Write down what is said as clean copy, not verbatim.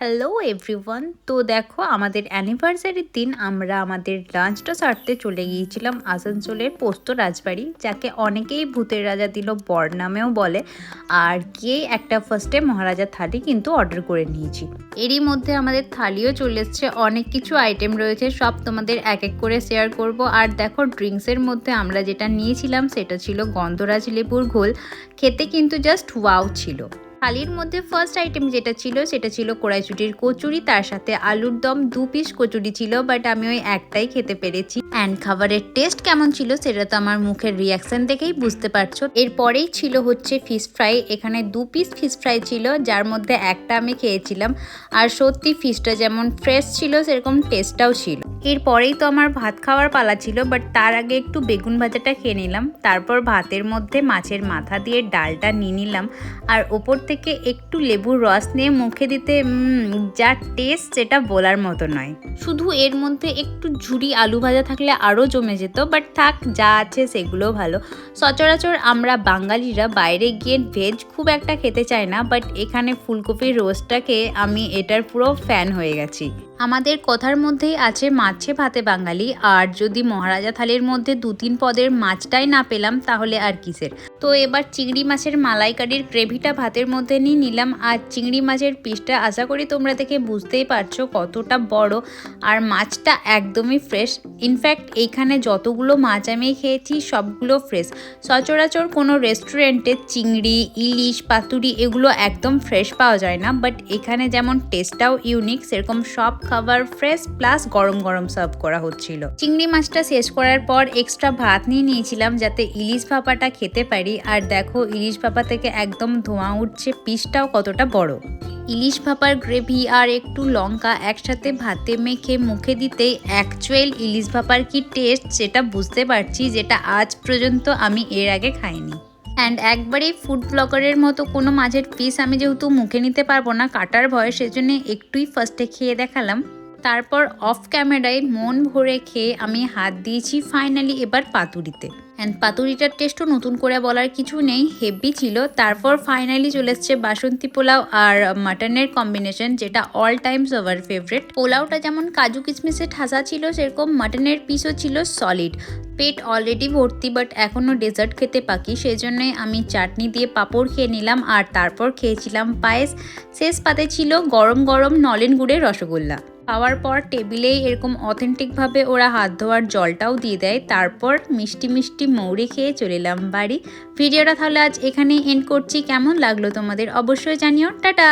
Hello everyone. তো দেখো আমাদের অ্যানিভার্সারির দিন আমরা আমাদের লাঞ্চটা সারতে চলে গিয়েছিলাম আসানসোলের পোস্ত রাজবাড়ি, যাকে অনেকেই ভূতের রাজা দিল বর নামেও বলে। আর গিয়েই একটা ফার্স্টে মহারাজা থালি কিন্তু অর্ডার করে নিয়েছি। এরই মধ্যে আমাদের থালিও চলে এসছে, অনেক কিছু আইটেম রয়েছে, সব তোমাদের এক এক করে শেয়ার করব। আর দেখো ড্রিঙ্কসের মধ্যে আমরা যেটা নিয়েছিলাম সেটা ছিল গন্ধরাজ লেবুর ঘোল। খেতে কিন্তু জাস্ট ওয়াও ছিল। থালির মধ্যে ফার্স্ট আইটেম যেটা ছিল সেটা ছিল কড়াইশুঁটির কচুরি, তার সাথে আলুর দম, 2 পিস কচুরি ছিল, বাট আমি ওই একটাই খেতে পেরেছি। অ্যান্ড খাবারের টেস্ট কেমন ছিল সেটা তো আমার মুখের রিয়াকশন দেখেই বুঝতে পারছো। এরপরেই ছিল হচ্ছে ফিশ ফ্রাই। এখানে 2 পিস ফিশ ফ্রাই ছিল, যার মধ্যে একটা আমি খেয়েছিলাম। আর সত্যি ফিশটা যেমন ফ্রেশ ছিল সেরকম টেস্টটাও ছিল। এরপরেই তো আমার ভাত খাওয়ার পালা ছিল, বাট তার আগে একটু বেগুন ভাজাটা খেয়ে নিলাম। তারপর ভাতের মধ্যে মাছের মাথা দিয়ে ডালটা নিয়ে নিলাম, আর ওপর থেকে একটু লেবুর রস নিয়ে মুখে দিতে যা টেস্ট সেটা বলার মতো নয়। শুধু এর মধ্যে একটু ঝুরি আলু ভাজা থাকলে আরও জমে যেত, বাট থাক, যা আছে সেগুলো ভালো। সচরাচর আমরা বাঙালিরা বাইরে গিয়ে ভেজ খুব একটা খেতে চাই না, বাট এখানে ফুলকপির রোস্টটাকে আমি এটার পুরো ফ্যান হয়ে গেছি। আমাদের কথার মধ্যেই আছে মাছে ভাতে বাঙালি, আর যদি মহারাজা থালির মধ্যে 2-3 পদের মাছটাই না পেলাম তাহলে আর কিসের। তো এবার চিংড়ি মাছের মালাইকারির গ্রেভিটা ভাতের মধ্যে নিয়ে নিলাম। আর চিংড়ি মাছের পিসটা আশা করি তোমরা দেখে বুঝতেই পারছো কতটা বড়, আর মাছটা একদমই ফ্রেশ। ইনফ্যাক্ট এইখানে যতগুলো মাছ আমি খেয়েছি সবগুলো ফ্রেশ। সচরাচর কোনো রেস্টুরেন্টে চিংড়ি, ইলিশ, পাতুরি এগুলো একদম ফ্রেশ পাওয়া যায় না, বাট এখানে যেমন টেস্টটাও ইউনিক, সেরকম সব খাবার ফ্রেশ প্লাস গরম গরম সার্ভ করা হচ্ছিল। চিংড়ি মাছটা শেষ করার পর এক্সট্রা ভাত নিয়ে নিয়েছিলাম যাতে ইলিশ ভাপাটা খেতে পারি। আর দেখো ইলিশ ভাপা থেকে একদম ধোঁয়া উঠছে, পিসটাও কতটা বড়। ইলিশ ভাপার গ্রেভি আর একটু লঙ্কা একসাথে ভাতে মেখে মুখে দিতেই অ্যাকচুয়াল ইলিশ ভাপার কি টেস্ট সেটা বুঝতে পারছি, যেটা আজ পর্যন্ত আমি এর আগে খাইনি। অ্যান্ড একবারেই ফুড ব্লগারের মতো কোনো মাছের পিস আমি যেহেতু মুখে নিতে পারবো না কাটার ভয়, সেজন্য একটুই ফার্স্টে খেয়ে দেখালাম। তারপর অফ ক্যামেরায় মন ভরে খেয়ে আমি হাত দিয়েছি ফাইনালি এবার পাতুরিতে। অ্যান্ড পাতুরিটার টেস্টও নতুন করে বলার কিছু নেই, হেভি ছিল। তারপর ফাইনালি চলে এসছে বাসন্তী পোলাও আর মাটনের কম্বিনেশন, যেটা অল টাইমস আওয়ার ফেভারিট। পোলাওটা যেমন কাজু কিশমিশে ঠাসা ছিল, সেরকম মাটনের পিসও ছিল সলিড। পেট অলরেডি ভর্তি, বাট এখনও ডেজার্ট খেতে বাকি, সেই জন্যই আমি চাটনি দিয়ে পাঁপড় খেয়ে নিলাম। আর তারপর খেয়েছিলাম পায়েস। শেষ পাতে ছিল গরম গরম নলেন গুড়ের রসগোল্লা। খাওয়ার পর টেবিলেই এরকম অথেন্টিকভাবে ওরা হাত ধোয়ার জলটাও দিয়ে দেয়। তারপর মিষ্টি মিষ্টি মৌরি খেয়ে চলে এলাম বাড়ি। ভিডিওটা তাহলে আজ এখানেই এন্ড করছি। কেমন লাগলো তোমাদের অবশ্যই জানিও। টাটা।